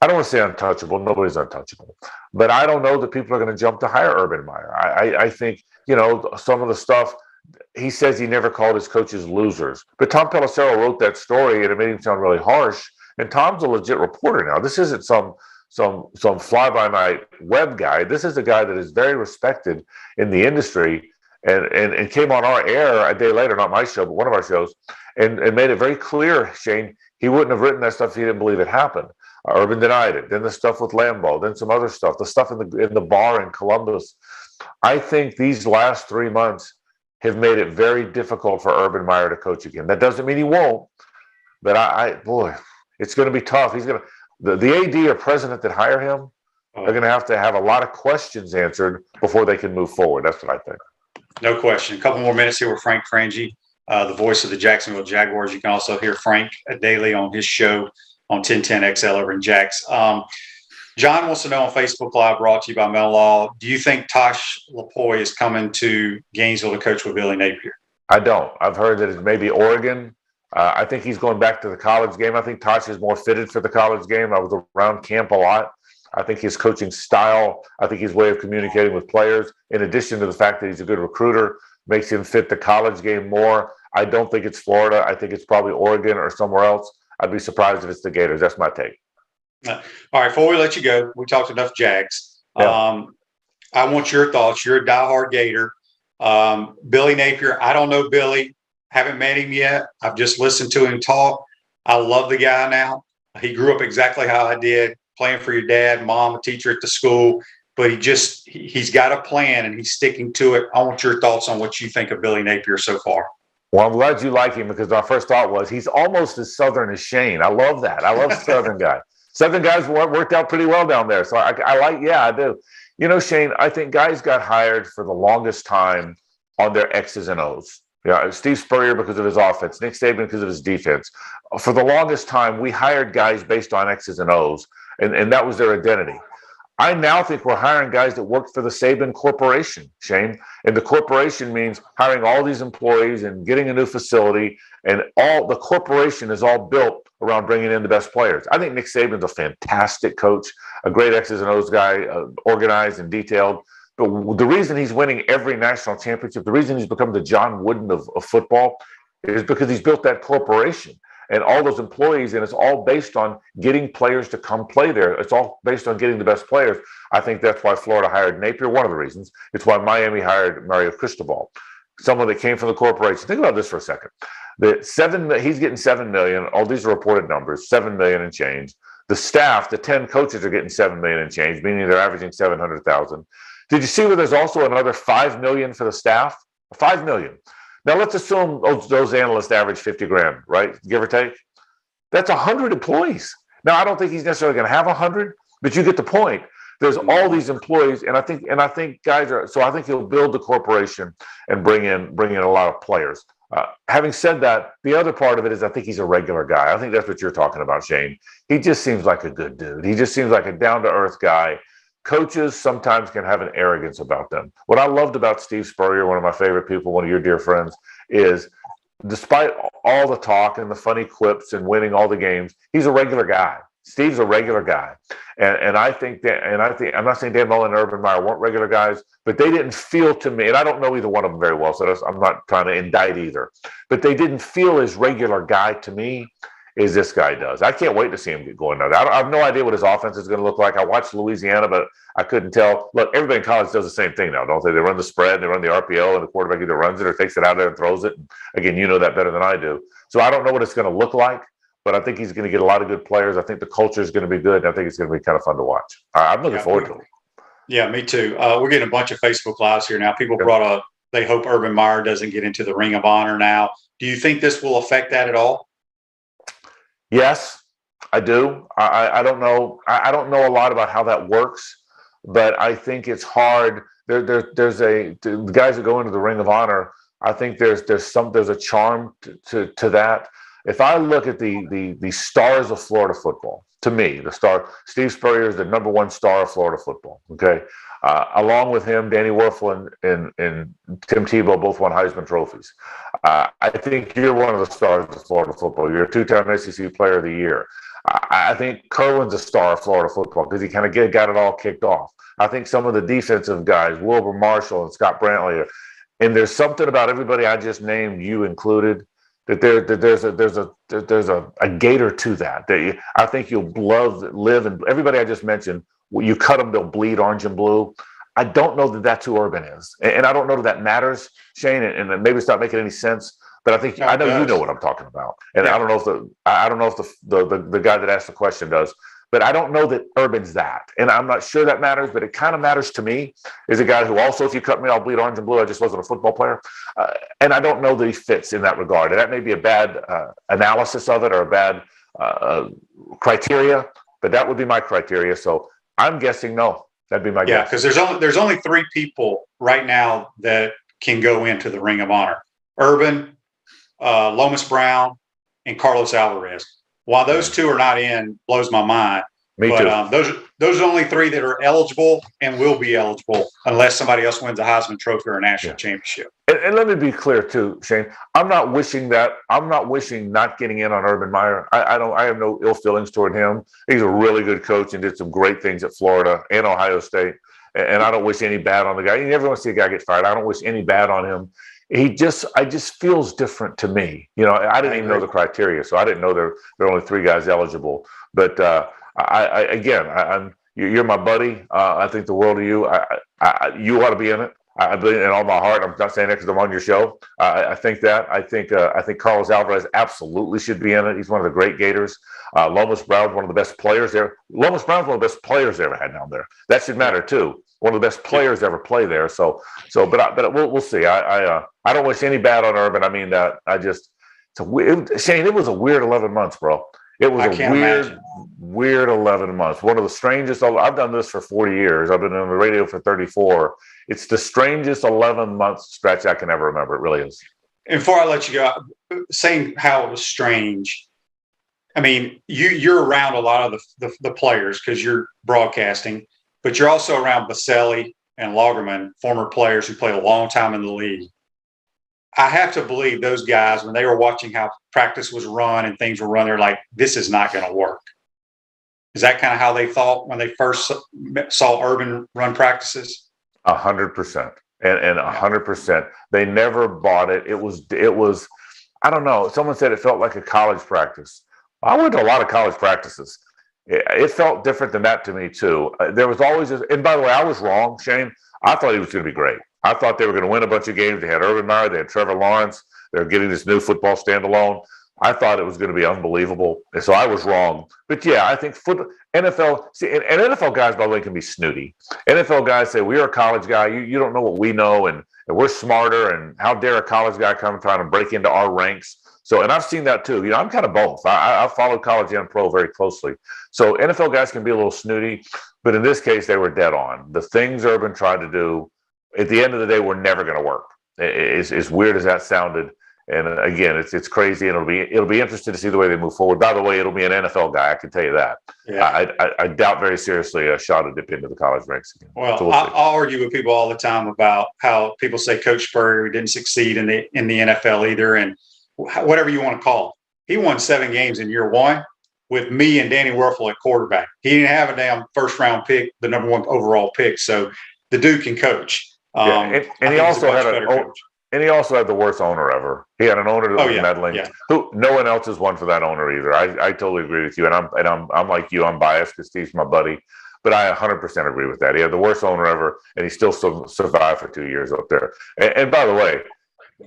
I don't want to say untouchable. Nobody's untouchable. But I don't know that people are going to jump to hire Urban Meyer. I think, some of the stuff, he says he never called his coaches losers. But Tom Pelissero wrote that story, and it made him sound really harsh. And Tom's a legit reporter now. This isn't some fly-by-night web guy. This is a guy that is very respected in the industry and came on our air a day later, not my show, but one of our shows, and made it very clear, Shane, he wouldn't have written that stuff if he didn't believe it happened. Urban denied it. Then the stuff with Lambeau, then some other stuff, the stuff in the bar in Columbus. I think these last 3 months have made it very difficult for Urban Meyer to coach again. That doesn't mean he won't, but it's going to be tough. He's going to the AD or president that hire him are going to have a lot of questions answered before they can move forward. That's what I think. No question. A couple more minutes here with Frank Frangie. the voice of the Jacksonville Jaguars. You can also hear Frank daily on his show on 1010XL over in Jax. John wants to know on Facebook Live, brought to you by Mel Law, do you think Tosh Lapoy is coming to Gainesville to coach with Billy Napier? I don't. I've heard that it's maybe Oregon. I think he's going back to the college game. I think Tosh is more fitted for the college game. I was around camp a lot. I think his coaching style, I think his way of communicating with players, in addition to the fact that he's a good recruiter, makes him fit the college game more. I don't think it's Florida. I think it's probably Oregon or somewhere else. I'd be surprised if it's the Gators. That's my take. All right, before we let you go, we talked enough Jags. Yeah. I want your thoughts. You're a diehard Gator. Billy Napier, I don't know Billy. Haven't met him yet. I've just listened to him talk. I love the guy now. He grew up exactly how I did, playing for your dad, mom, a teacher at the school. But he's got a plan and he's sticking to it. I want your thoughts on what you think of Billy Napier so far. Well, I'm glad you like him because my first thought was he's almost as Southern as Shane. I love that. I love Southern guy. Southern guys worked out pretty well down there. So I do. You know, Shane, I think guys got hired for the longest time on their X's and O's. Yeah, Steve Spurrier because of his offense, Nick Saban because of his defense. For the longest time, we hired guys based on X's and O's, and that was their identity. I now think we're hiring guys that worked for the Saban Corporation, Shane. And the corporation means hiring all these employees and getting a new facility, and all the corporation is all built around bringing in the best players. I think Nick Saban's a fantastic coach, a great X's and O's guy, organized and detailed. But the reason he's winning every national championship, the reason he's become the John Wooden of football is because he's built that corporation and all those employees, and it's all based on getting players to come play there. It's all based on getting the best players. I think that's why Florida hired Napier, one of the reasons. It's why Miami hired Mario Cristobal, someone that came from the corporation. Think about this for a second. He's getting $7 million. All these are reported numbers, $7 million and change. The staff, the 10 coaches are getting $7 million and change, meaning they're averaging $700,000. Did you see where there's also another $5 million for the staff? $5 million. Now let's assume those analysts average 50 grand, right? Give or take. That's 100 employees. Now I don't think he's necessarily going to have 100, but you get the point. There's all these employees, and I think guys are. So I think he'll build the corporation and bring in a lot of players. Having said that, the other part of it is I think he's a regular guy. I think that's what you're talking about, Shane. He just seems like a good dude. He just seems like a down-to-earth guy. Coaches sometimes can have an arrogance about them. What I loved about Steve Spurrier, one of my favorite people, one of your dear friends, is despite all the talk and the funny quips and winning all the games, he's a regular guy. Steve's a regular guy. And I think I'm not saying Dan Mullen and Urban Meyer weren't regular guys, but they didn't feel to me, and I don't know either one of them very well, so I'm not trying to indict either, but they didn't feel as regular guy to me as this guy does. I can't wait to see him get going now. I have no idea what his offense is going to look like. I watched Louisiana, but I couldn't tell. Look, everybody in college does the same thing now, don't they? They run the spread, they run the RPO, and the quarterback either runs it or takes it out there and throws it. And again, you know that better than I do. So I don't know what it's going to look like, but I think he's going to get a lot of good players. I think the culture is going to be good, and I think it's going to be kind of fun to watch. I'm looking forward to it. Yeah, me too. We're getting a bunch of Facebook Lives here now. People brought up, they hope Urban Meyer doesn't get into the Ring of Honor now. Do you think this will affect that at all? Yes, I do. I don't know. I don't know a lot about how that works, but I think it's hard. There's the guys that go into the Ring of Honor. I think there's a charm to that. If I look at the stars of Florida football, to me, Steve Spurrier is the number one star of Florida football. Okay, along with him, Danny Werfel and Tim Tebow both won Heisman trophies. I think you're one of the stars of Florida football. You're a two-time SEC Player of the Year. I think Kerwin's a star of Florida football because he kind of got it all kicked off. I think some of the defensive guys, Wilbur Marshall and Scott Brantley, and there's something about everybody I just named, you included, that there's a Gator to that. I think you'll live, and everybody I just mentioned, you cut them, they'll bleed orange and blue. I don't know that that's who Urban is, and I don't know that matters, Shane. And maybe it's not making any sense, but I know you know what I'm talking about, and yeah. I don't know if the guy that asked the question does, but I don't know that Urban's that, and I'm not sure that matters. But it kind of matters to me. Is a guy who also, if you cut me, I'll bleed orange and blue. I just wasn't a football player, and I don't know that he fits in that regard. And that may be a bad analysis of it or a bad criteria, but that would be my criteria. So I'm guessing no. That'd be my guess. Yeah, because there's only three people right now that can go into the Ring of Honor: Urban, Lomas Brown, and Carlos Alvarez. While those two are not in, blows my mind. Me But too. those are the only three that are eligible and will be eligible unless somebody else wins a Heisman Trophy or a national championship. And let me be clear too, Shane. I'm not wishing not getting in on Urban Meyer. I have no ill feelings toward him. He's a really good coach and did some great things at Florida and Ohio State. And I don't wish any bad on the guy. You never want to see a guy get fired. I don't wish any bad on him. I just feels different to me. You know, I didn't even know the criteria, so I didn't know there were only three guys eligible. But you're my buddy. I think the world of you. You ought to be in it. I believe in all my heart. I'm not saying that because I'm on your show. I think that. I think Carlos Alvarez absolutely should be in it. He's one of the great Gators. Lomas Brown's one of the best players there. Lomas Brown's one of the best players they ever had down there. That should matter too. One of the best players ever play there. But we'll see. I don't wish any bad on Urban. I mean, Shane, it was a weird 11 months, bro. It was weird 11 months. One of the strangest. I've done this for 40 years. I've been on the radio for 34. It's the strangest 11-month stretch I can ever remember. It really is. And before I let you go, saying how it was strange, I mean, you're around a lot of the players because you're broadcasting, but you're also around Baselli and Lagerman, former players who played a long time in the league. I have to believe those guys, when they were watching how practice was run and things were run, they're like, this is not going to work. Is that kind of how they thought when they first saw Urban run practices? 100%. And 100%. They never bought it. It was, I don't know. Someone said it felt like a college practice. I went to a lot of college practices. It felt different than that to me too. There was always and by the way, I was wrong, Shane. I thought he was going to be great. I thought they were going to win a bunch of games. They had Urban Meyer, they had Trevor Lawrence. They're getting this new football standalone. I thought it was going to be unbelievable. And so I was wrong. But yeah, I think NFL, and NFL guys, by the way, can be snooty. NFL guys say, we're a college guy. You don't know what we know, and we're smarter. And how dare a college guy come trying to break into our ranks? So, and I've seen that too. You know, I'm kind of both. I followed college and pro very closely. So NFL guys can be a little snooty, but in this case, they were dead on. The things Urban tried to do, at the end of the day, were never going to work. As weird as that sounded. And again, it's crazy, and it'll be interesting to see the way they move forward. By the way, it'll be an NFL guy, I can tell you that. Yeah. I doubt very seriously a shot to dip into the college ranks again. Well, so I'll argue with people all the time about how people say Coach Spurrier didn't succeed in the NFL either, and whatever you want to call it. He won 7 games in year one with me and Danny Werfel at quarterback. He didn't have a damn first-round pick, the number 1 overall pick. So the dude can coach. And he also had And he also had the worst owner ever. He had an owner that was meddling. Yeah. Who no one else has won for that owner either. I totally agree with you, and I'm like you. I'm biased because Steve's my buddy, but I 100% agree with that. He had the worst owner ever, and he still survived for 2 years up there. And by the way,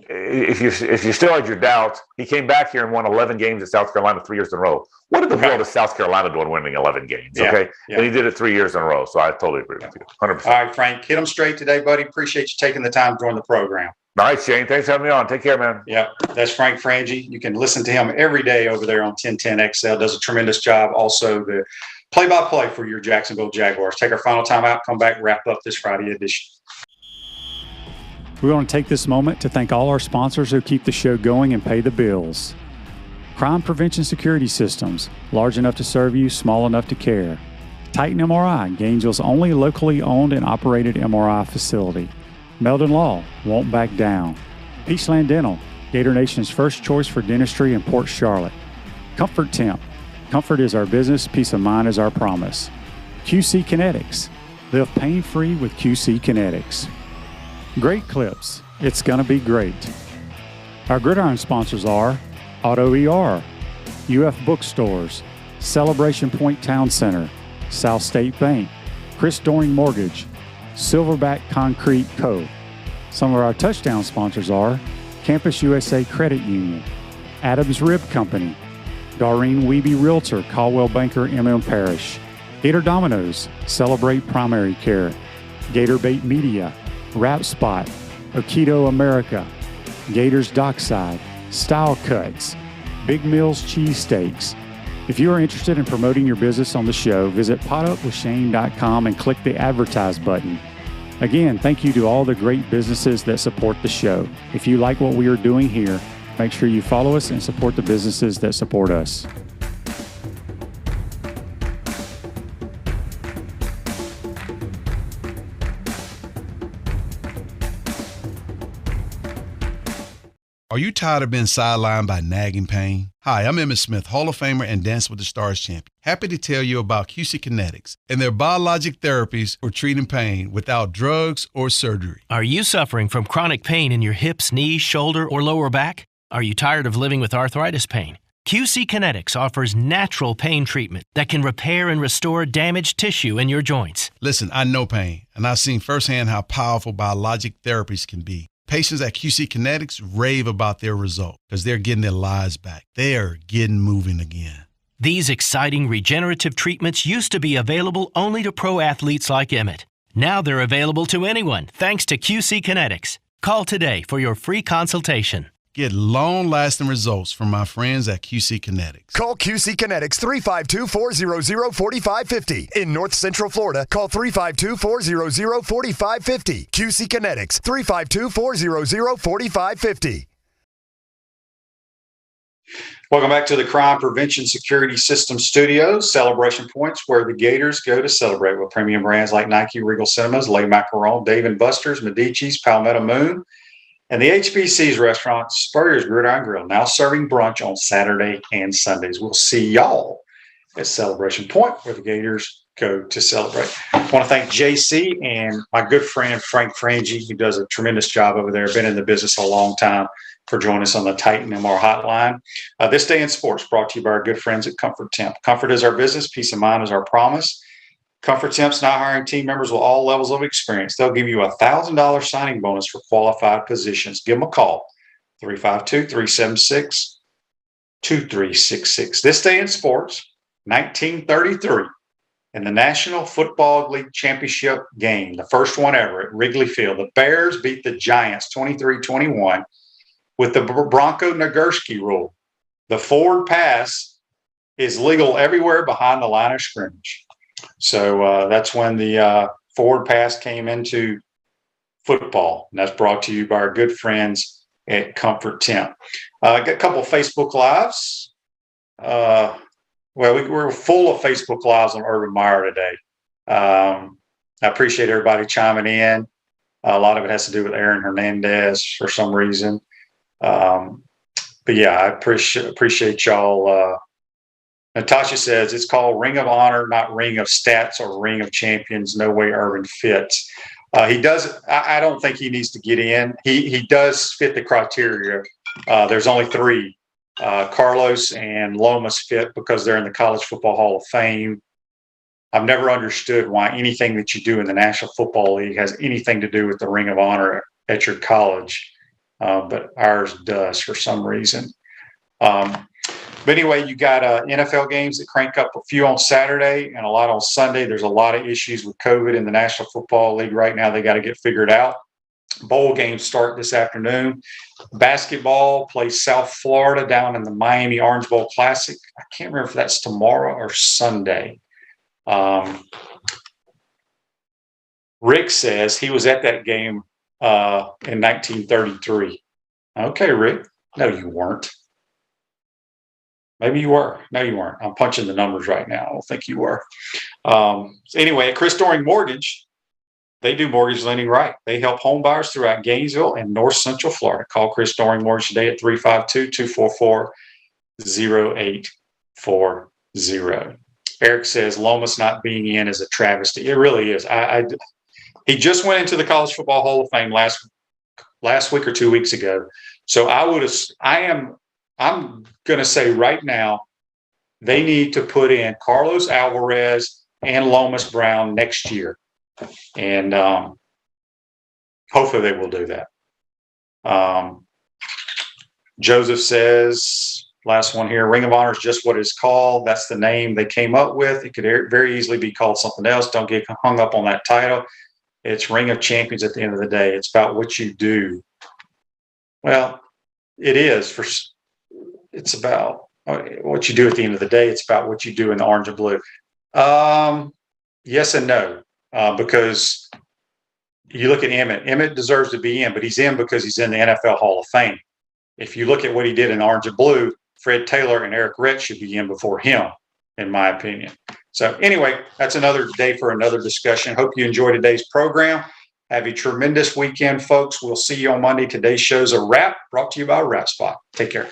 if you still had your doubts, he came back here and won 11 games at South Carolina 3 years in a row. What in the world is South Carolina doing winning 11 games? Okay, and he did it 3 years in a row. So I totally agree with you, 100%. All right, Frank, hit them straight today, buddy. Appreciate you taking the time to join the program. All right, Shane. Thanks for having me on. Take care, man. Yeah, that's Frank Frangie. You can listen to him every day over there on 1010XL. Does a tremendous job. Also, the play-by-play for your Jacksonville Jaguars. Take our final time out. Come back, wrap up this Friday edition. We want to take this moment to thank all our sponsors who keep the show going and pay the bills. Crime Prevention Security Systems, large enough to serve you, small enough to care. Titan MRI, Gainesville's only locally owned and operated MRI facility. Meldon Law, won't back down. Peachland Dental, Gator Nation's first choice for dentistry in Port Charlotte. Comfort Temp, comfort is our business, peace of mind is our promise. QC Kinetics, live pain-free with QC Kinetics. Great Clips, it's gonna be great. Our Gridiron sponsors are Auto ER, UF Bookstores, Celebration Point Town Center, South State Bank, Chris Doring Mortgage, Silverback Concrete Co. Some of our touchdown sponsors are Campus USA Credit Union, Adams Rib Company, Doreen Wiebe Realtor, Caldwell Banker, MM Parish, Gator Dominoes, Celebrate Primary Care, Gator Bait Media, Wrap Spot, Okito America, Gators Dockside, Style Cuts, Big Mills Cheesesteaks. If you are interested in promoting your business on the show, visit potupwithshane.com and click the Advertise button. Again, thank you to all the great businesses that support the show. If you like what we are doing here, Make sure you follow us and support the businesses that support us. Are you tired of being sidelined by nagging pain? Hi, I'm Emmitt Smith, Hall of Famer and Dance with the Stars champion. Happy to tell you about QC Kinetics and their biologic therapies for treating pain without drugs or surgery. Are you suffering from chronic pain in your hips, knees, shoulder, or lower back? Are you tired of living with arthritis pain? QC Kinetics offers natural pain treatment that can repair and restore damaged tissue in your joints. Listen, I know pain, and I've seen firsthand how powerful biologic therapies can be. Patients at QC Kinetics rave about their result because they're getting their lives back. They are getting moving again. These exciting regenerative treatments used to be available only to pro athletes like Emmitt. Now they're available to anyone thanks to QC Kinetics. Call today for your free consultation. Get long-lasting results from my friends at QC Kinetics. Call QC Kinetics 352-400-4550. In North Central Florida, call 352-400-4550. QC Kinetics 352-400-4550. Welcome back to the Crime Prevention Security System Studios, celebration points where the Gators go to celebrate with premium brands like Nike, Regal Cinemas, Le Macaron, Dave & Buster's, Medici's, Palmetto Moon, and the HBC's restaurant, Spurrier's Gridiron Grill, now serving brunch on Saturday and Sundays. We'll see y'all at Celebration Point, where the Gators go to celebrate. I want to thank JC and my good friend Frank Frangie, who does a tremendous job over there, been in the business a long time, for joining us on the Titan MR hotline. This Day in Sports brought to you by our good friends at Comfort Temp. Comfort is our business. Peace of mind is our promise. Comfort Temp's now hiring team members with all levels of experience. They'll give you a $1,000 signing bonus for qualified positions. Give them a call, 352-376-2366. This Day in Sports, 1933, in the National Football League Championship game, the first one ever at Wrigley Field, the Bears beat the Giants 23-21 with the Bronco Nagurski rule. The forward pass is legal everywhere behind the line of scrimmage. So that's when the forward pass came into football. And that's brought to you by our good friends at Comfort Temp. Got a couple of Facebook Lives. We're full of Facebook Lives on Urban Meyer today. I appreciate everybody chiming in. A lot of it has to do with Aaron Hernandez for some reason. But yeah, I appreciate y'all. Natasha says it's called Ring of Honor, not Ring of Stats or Ring of Champions. No way Urban fits. He does. I don't think he needs to get in. He does fit the criteria. There's only three. Carlos and Lomas fit because they're in the College Football Hall of Fame. I've never understood why anything that you do in the National Football League has anything to do with the Ring of Honor at your college. But ours does for some reason. But anyway, you got NFL games that crank up a few on Saturday and a lot on Sunday. There's a lot of issues with COVID in the National Football League right now. They got to get figured out. Bowl games start this afternoon. Basketball plays South Florida down in the Miami Orange Bowl Classic. I can't remember if that's tomorrow or Sunday. Rick says he was at that game in 1933. Okay, Rick. No, you weren't. Maybe you were. No, you weren't. I'm punching the numbers right now. I don't think you were. Anyway, at Chris Doring Mortgage, they do mortgage lending right. They help home buyers throughout Gainesville and North Central Florida. Call Chris Doring Mortgage today at 352-244-0840. Eric says Lomas not being in is a travesty. It really is. He just went into the College Football Hall of Fame last week or 2 weeks ago. So I'm going to say right now, they need to put in Carlos Alvarez and Lomas Brown next year. And hopefully they will do that. Joseph says, last one here, Ring of Honor is just what it's called. That's the name they came up with. It could very easily be called something else. Don't get hung up on that title. It's Ring of Champions at the end of the day. It's about what you do. Well, it is. It's about what you do at the end of the day. It's about what you do in the orange and blue. Yes and no, because you look at Emmitt. Emmitt deserves to be in, but he's in because he's in the NFL Hall of Fame. if you look at what he did in orange and blue, Fred Taylor and Eric Rett should be in before him, in my opinion. So anyway, that's another day for another discussion. Hope you enjoyed today's program. Have a tremendous weekend, folks. We'll see you on Monday. Today's show's a wrap, brought to you by Wrap Spot. Take care.